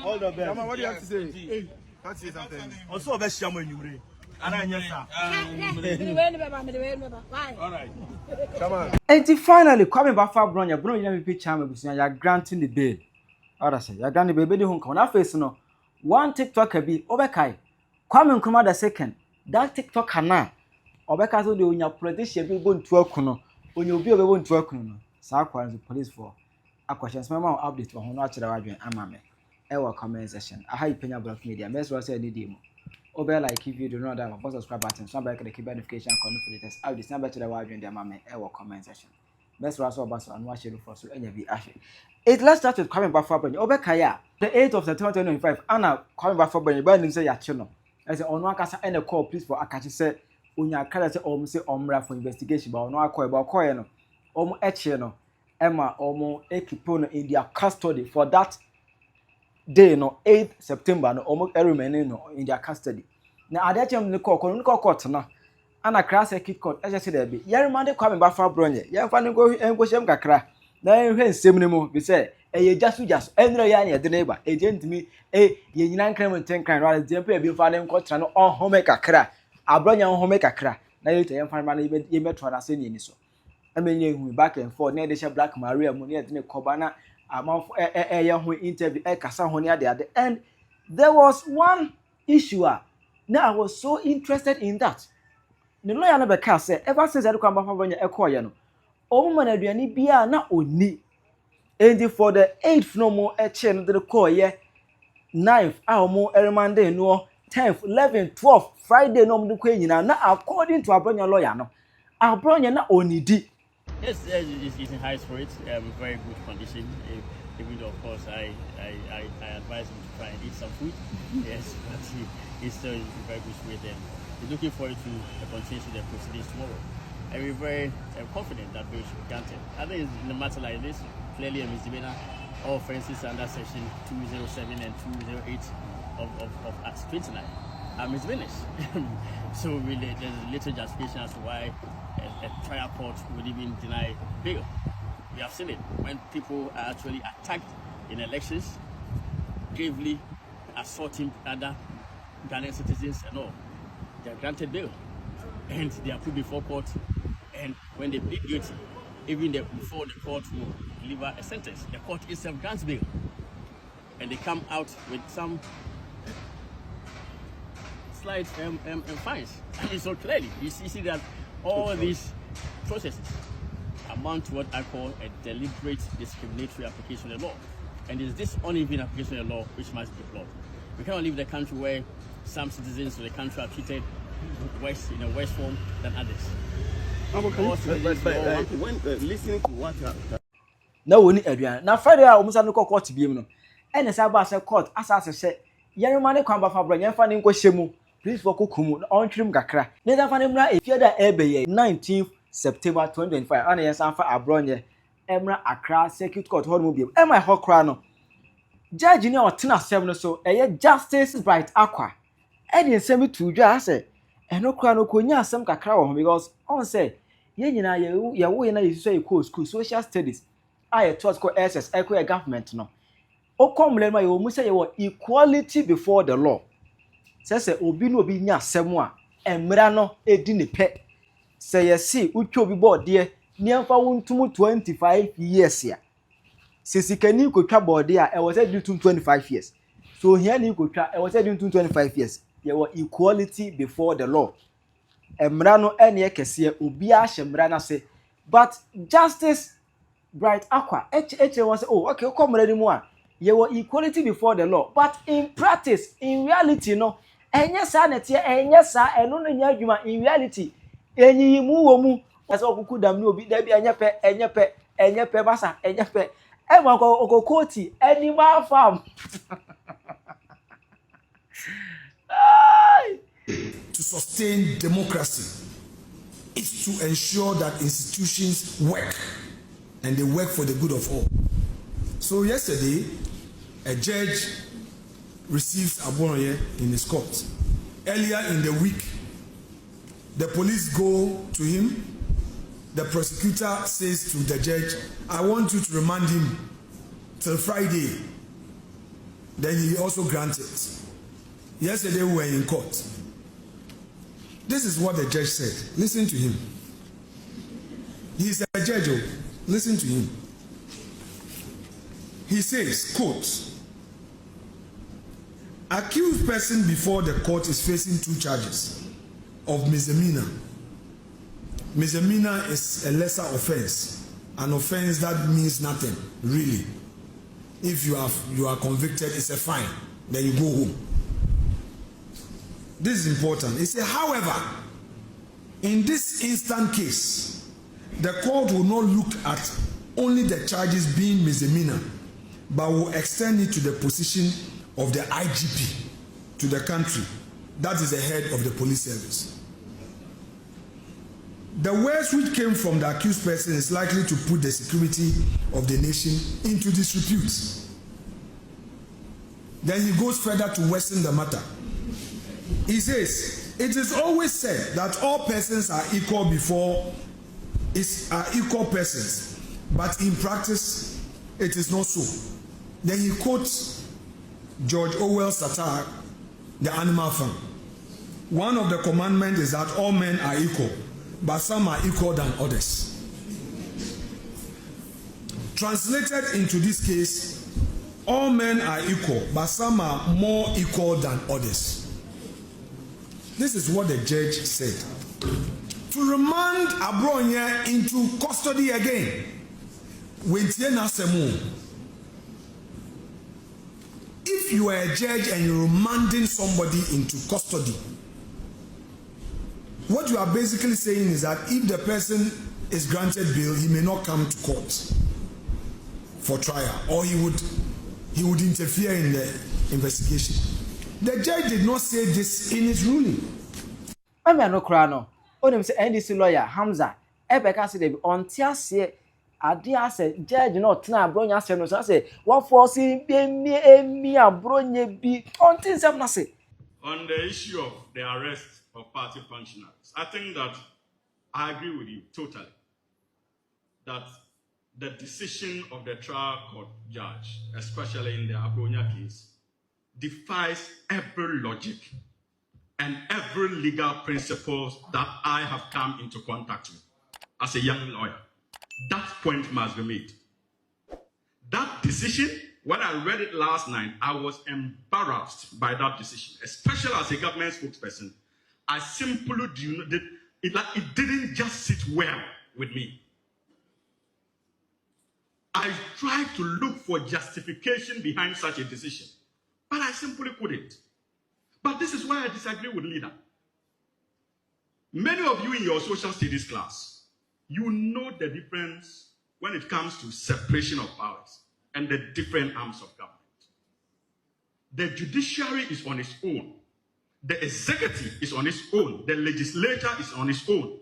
All the best. What do you have to say? Hey, let's say something. Also, best shaman you read. All right. Come on. And finally, coming back for Abronye, Abronye never picture me because you are granting the bail. Other say, you are granting the bail. The home come. Now face no. One TikTok be Obekai. Kwame Nkrumah the second. That TikTok na. Obekai so the unya politician be born to work no. Unya be born to work no. Sa kwa the police for. A question. Some more update for hono achira wadwen amame. Ewa comment section. Aha Penyah block media. Mess was say need demo. Obe like if you do not have a subscribe button, somebody can keep notification and for latest. I'll just number to the wide the mama ever comment section. Best was all bus and watch it for so any be ashy. Let's start with coming back for Abronye. Obe Kaya, the 8th of September 2025. Anna coming back for Abronye. Burning say ya chino. I say on one casa and a call please for Akachi say unya kala say say omra for investigation but no akọ about koy no. Omo eche no. Emma omo ekipono in their custody for that day no 8th September no almost remaining no in their custody. Na adechem ne court na ana class circuit court e say there be yeremande kwame ba fa Abronye ye fa ne go enkohyem kakra na ehwe nsem ne mu be say eye jasu enra ya ne de neighbor agentimi ye nyina nkran ten kran ra de pe bi fa ne nkotra no onhome kakra Abronye onhome kakra na ye te ye fa ma na ye metro na se ni so amenye hu back and forth na de she Black Maria mu ne de ne koba na amount interview kasa ho ne ade and there was one issue now I was so interested in that the lawyer na be ka say ever since I come back from Abronye ekoye no omo na aduani bia na oni and for the 8th no more eche no de koye 9th omo remande no 10th 11th 12th Friday no mo de koye nyina na according to Abronye lawyer no Abronye na onidi. Yes, it's in high spirits, very good condition. Even though, of course, I advise him to try and eat some food. Yes, but he's still in very good spirit and he's looking forward to continue the proceedings tomorrow. And we're very confident that we should be granted. I think in a matter like this, clearly a misdemeanor, all offenses under section 207 and 208 of Act 29 are misdemeanors. So really, there's little justification as to why a trial court would even deny bail. We have seen it when people are actually attacked in elections, gravely assaulting other Ghanaian citizens and all. They are granted bail and they are put before court. And when they plead guilty, even before the court will deliver a sentence, the court itself grants bail. And they come out with some slight fines. And so clearly, you see that all these processes amount to what I call a deliberate discriminatory application of the law. And it's this uneven application of the law which must be deplored. We cannot live in a country where some citizens of the country are treated in a worse form than others. When listening to what na woni aduan na Friday a omusa no court biem no ene say ba say court asase say yerema ne kwamba fa Abronye fa ne nkohyemu please for kokumu on trim kakra ne da fa ne mra efie da ebeye 19th September 2025 ana yes fa Abronye emra Accra Circuit Court ho no biem e my hokra no judge ni otena sem no so eye Justice Bright Akwa e de nsem tu dwa say eno kra no konya asem kakra wo because on say ye nyina ye wo ye na ye so ye school social studies I taught ko SS equal government no o komle ma ye o mu say ye wo equality before the law say obi no obi nya asem a emra no edi ne pe say ye see utwa obi board de ni amfa wontum 25 years ya sisikani ko twa board a e was do 25 years so here ni ko twa e was do 25 years ye wo equality before the law emra no ene ekese obi a hyemra na say but Justice Bright Akwa was say oh okay come ready mu a ye wo equality before the law but in practice in reality no enye sa na tie enye sa eno no nya adwuma in reality enyi mu wo mu ase okuku dam no obi da bi enye pe basa enye pe e ma okokoti animal farm to sustain democracy is to ensure that institutions work and they work for the good of all. So yesterday, a judge receives Abronye in his court. Earlier in the week, the police go to him. The prosecutor says to the judge, I want you to remand him till Friday. Then he also granted. Yesterday we were in court. This is what the judge said. Listen to him. He's a judge. Listen to him. He says, quote, accused person before the court is facing 2 charges of misdemeanor. Misdemeanor is a lesser offense, an offense that means nothing, really. If you are convicted, it's a fine. Then you go home. This is important. He said, however, in this instant case, the court will not look at only the charges being misdemeanor, but will extend it to the position of the IGP to the country. That is the head of the police service. The words which came from the accused person is likely to put the security of the nation into disrepute. Then he goes further to worsen the matter. He says, it is always said that all persons are equal are equal persons, but in practice, it is not so. Then he quotes George Orwell's satire, The Animal Farm. One of the commandments is that all men are equal, but some are equal than others. Translated into this case, all men are equal, but some are more equal than others. This is what the judge said. To remand Abronye into custody again. If you are a judge and you're remanding somebody into custody, what you are basically saying is that if the person is granted bail, he may not come to court for trial, or he would interfere in the investigation. The judge did not say this in his ruling. I'm no crano. Onim say NDC lawyer Hamza Ebeka say dey on tiase ade ase judge no tena Abronye asem no so say what force be emi Abronye bi on tin sem na say. On the issue of the arrest of party functionaries, I think that I agree with you totally that the decision of the trial court judge, especially in the Abronye case, defies every logic and every legal principles that I have come into contact with as a young lawyer. That point must be made. That decision, when I read it last night, I was embarrassed by that decision, especially as a government spokesperson. I simply it didn't just sit well with me. I tried to look for justification behind such a decision, but I simply couldn't. But this is why I disagree with leader. Many of you in your social studies class, you know the difference when it comes to separation of powers and the different arms of government. The judiciary is on its own. The executive is on its own. The legislature is on its own.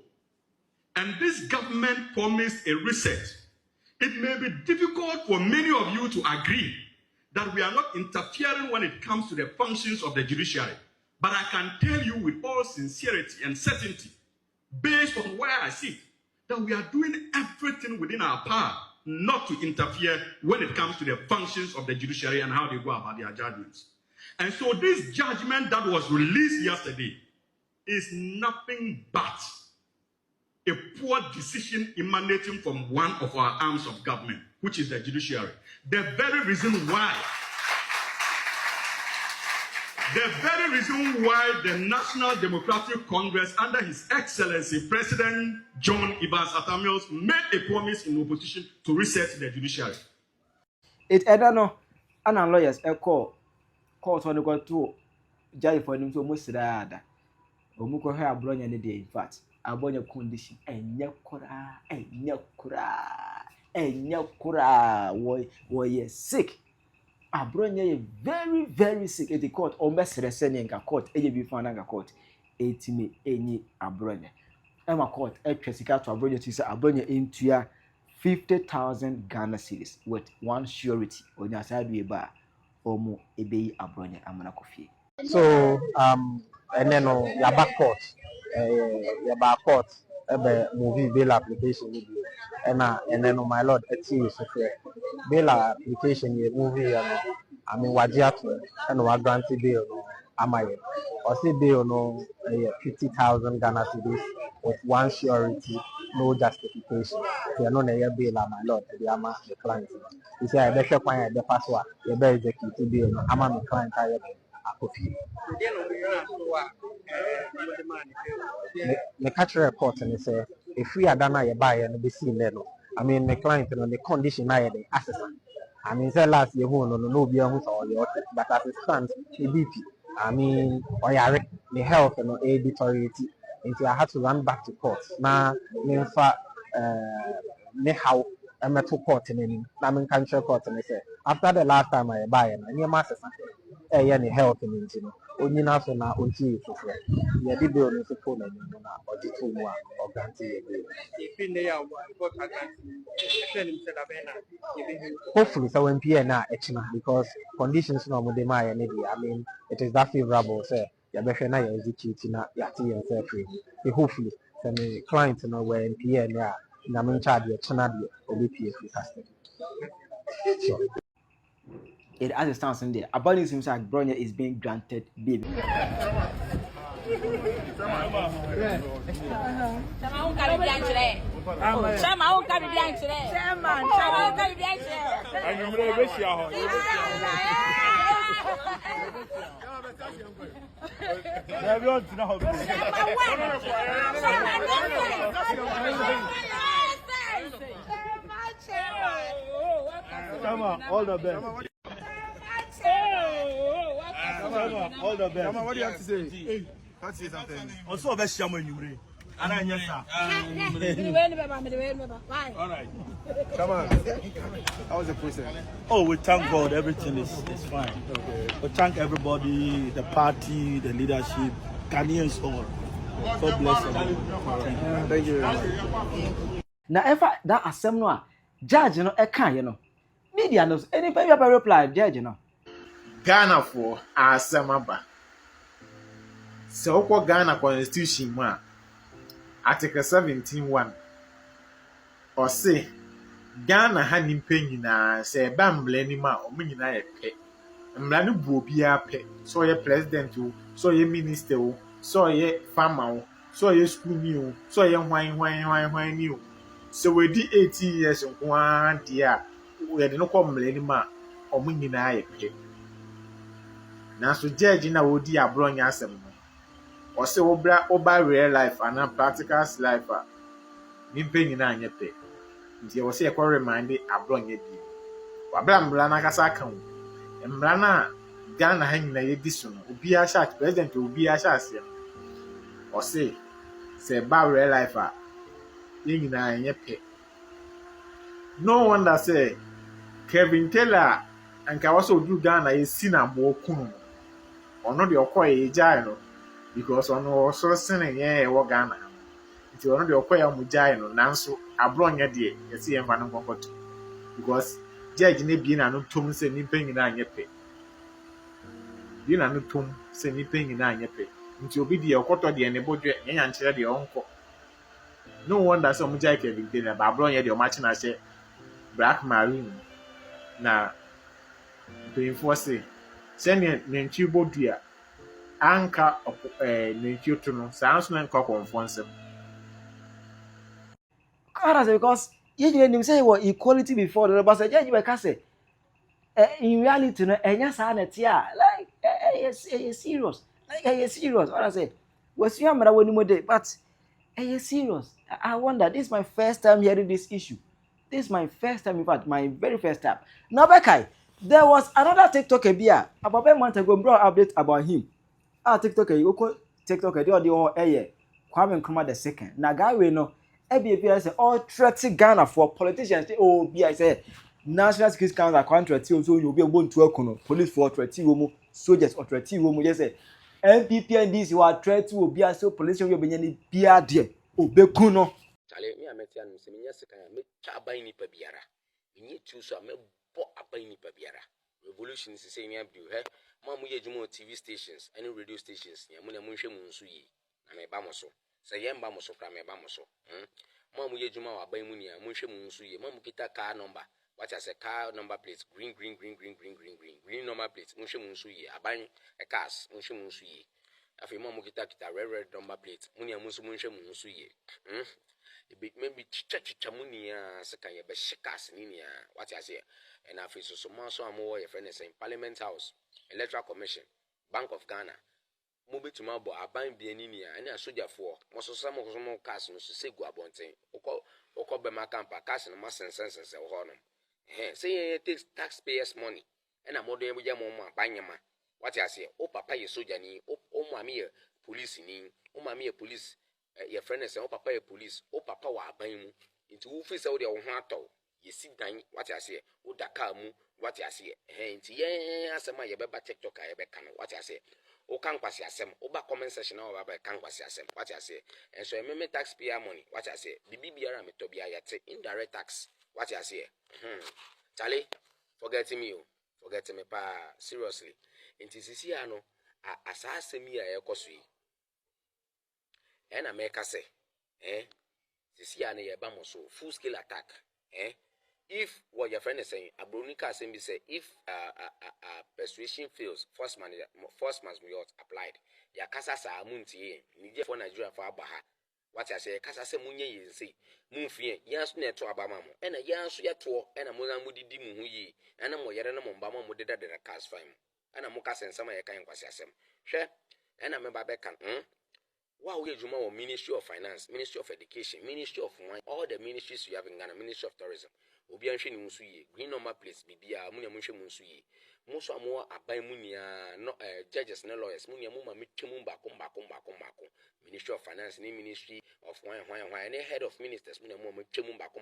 And this government promised a reset. It may be difficult for many of you to agree that we are not interfering when it comes to the functions of the judiciary. But I can tell you with all sincerity and certainty, based on where I sit, that we are doing everything within our power not to interfere when it comes to the functions of the judiciary and how they go about their judgments. And so this judgment that was released yesterday is nothing but a poor decision emanating from one of our arms of government, which is the judiciary. The very reason why the National Democratic Congress, under His Excellency President John Evans Atta-Mills, made a promise in opposition to reset the judiciary. It no and lawyers call court on the go to judge for them to almost rada. Omuko hair Abronye any day, in fact. Abronye condition and yakura woy sick. Abronye very, very sick at the court, or best resenting a court, be found a court, 80 any Abronye. Emma court, a Tresica to Abronye to say Abronye into 50,000 Ghana cedis with one surety on your side be a bar or more a bay Abronye Amana coffee. So, and then your back court, movie bail application, and then my lord, it's bail application, movie, I mean, Wajiatu and Wagranti bill, Amaye. Or say bill, no, 50,000 Ghana cedis with one surety, no justification. They are not a bill, my lord, the Ama, the client. You say, I better find the password, you better execute bill, Ama, the client, I copy. The catch report and say, if we are done, I buy and be seen there. I mean, the client on the condition I had assessment. I mean, say last year, no beer who's all your, but as it stands, the BP. I mean, or the health and editoriality. Until I had to run back to court. Now, in fact, how I met to court in any country court and I say, after the last time I buy and your master, any health and only now so now until for free. Yeah, the bill is a phone and or the 2 more or guarantee. Hopefully, so when PNA because conditions no more I mean, it is that favorable. Say, you better not execute na yati and say free. Hopefully, some clients know when PNA na me charge your channel or BPF custody. Sure. It as it stands in there. Abronye seems like Abronye is being granted baby. Come on, all the best. All the best. Come on, what do you have to say? Hey, let's say something. Also, best shaman you bring. All right. Come on. How was the process? Oh, we thank God. Everything is fine. Okay. We thank everybody, the party, the leadership, Ghanaians all. God bless everyone. Thank you very much. Now, if that assembly, judge, media knows anybody have a reply, judge, Ghana for Asamaba. So, Ghana Constitution, Article 17:1. Or say, Ghana had in Penyah, say, Bamblema or Minina pay. And Mlanu Bobia pay. So, your president, so your minister, so your farmer, so your school new, so your wine new. So, we did 18 years of 1 year. We had no common Lenima or Minina pay. Now, so judge in a woody Abronye Dc. Or say, Oba real life and a practical life. Penyah nye pe. Nti e wo se e kwa remind Abronye Dc. Wabla mbla na kasa kan. Mbla na Ghana ha nyina ye di so no. Obi a sha president obi a sha ase. O se ba real life ye nyina nye pe. No wonder say Kevin Taylor anka was do Ghana ye si na bo kunu. Ono de okoye jai no because ono so sene ye wo Ghana. Nti ono de okoye amujai no nanso Abronye de yesi yemfa no konkoto because judge ne bi na no tom se ni penyina anyepe bi na no tom se ni penyina anyepe nti obi de okoto de ne bodwe nyanya nkyere de onko no wonder so mujai Kevin Taylor ba Abronye de o match na she Black Marine na to say senior nentwi bodua anka nentwi to no sans na nka confonse because you didn't say what equality before the but judge we can say in reality no enya sa na tia like serious like serious what I say was you am when you dey but serious. I wonder, this is my first time hearing this issue. This is my first time, in fact, my very first time. Now, Bekai, there was another TikToker here about a month ago, bro, update about him. TikToker, you go TikToker, the audio Kwame Nkrumah the second. Now, guy, we know, I say, all threatening Ghana for politicians. Oh, I say, National Security Council contract, so you'll be able to work on police for threatening soldiers or threatening just say, MPP and this, you are threatening will be so police will be any beer dear. Oh, Bekuno. Chale mi ametian mseminya sekanya me chabai ni pabiara nyi tu so me bo abai ni pabiara revolution is say mi abdu he ma mu ye jumo TV stations any radio stations ya mu na mu hwe mu nsu yi na me ba mo so se ye mba mo so kra me ba mo so ma mu ye juma wa abai mu ni ya mu hwe mu nsu yi ma mu kita car number What I say car number plate green number plate munhwe munsu yi aban cars munhwe munsu yi afi mo kita red number plate munia munsu munhwe munsu yi maybe chicha munia se kan ye be cars ni nia what I say and afi so mo so amo your friend say Parliament House Electoral Commission Bank of Ghana mo betuma bo aban bia ni nia ene asojafo mo so samo cars no so segu abonten okọ be makampa cars no masensense ho no say it takes taxpayers' money. And I'm more than we banyama. What I say, oh papa ye soldier ni, oh mammy police ni, oh mammy police, your friend is oh papa police, oh papa wa bayimu. Into who face out your hato. Ye sit down, what I say, oh dakamu, what I say, into ye asama ye beba TikTok I be can what I say. O can pass yasem, oba comment section over by can pass yasem, what I say. And so I remember taxpayer money, what I say. BBR me tobia yate indirect tax. What you say? Charlie, forgetting me, forgetting me, pa seriously. Inti sisi ano, asase mi ya ekosui. And America say, sisi ano ye bamoso full scale attack. If what your friend is saying, Abronye Dc say, if persuasion fails, force must be applied. Ya kasa sa amunti nije for Nigeria for abaha. What I say, kasa se munye yense. Munfie, yansu ne to abama mo. Ena yansu ya to, ena mo mudi di mu yi. Ena mo yere na mo mbama mo deda de cars fine. Ena mo ka sensama ye kan kwasi asem. Hwe, ena me ba be kan. Wa we juma wo Ministry of Finance, Ministry of Education, Ministry of Wine, all the ministries we have in Ghana, Ministry of Tourism. Obi anhwe ni musu yi, green normal place bibia, mu ne mo hwe musu yi. Muso amo aban mu nia no judges and lawyers mu nia mu ma metwemu mbako. Ministry of Finance ni Ministry of Wine and head of ministers mu nia mu metwemu mbako.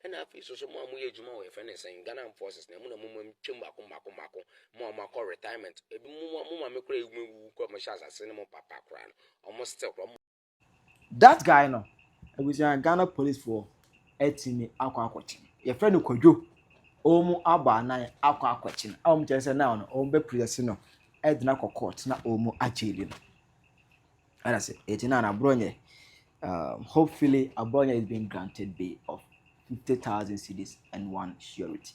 And afi so mo amu ye juma we finance in Ghana forces na mu na mu metwemu mbako. Mo ma call retirement. Ebi mu ma mekura egu ko mo sha asase ne mo papa kra no. Almost still That guy no, it was a Ghana police for etini akwachi. Your friend Kojo, omu aba na akwachi. Just now no, ombe prison no, edna court na omu achili no. And I say, etina na Abronye. Hopefully, Abronye is being granted bail of 50,000 cedis and 1 surety.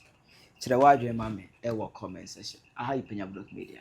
To the wide mame, comment section. I have Penyah Media.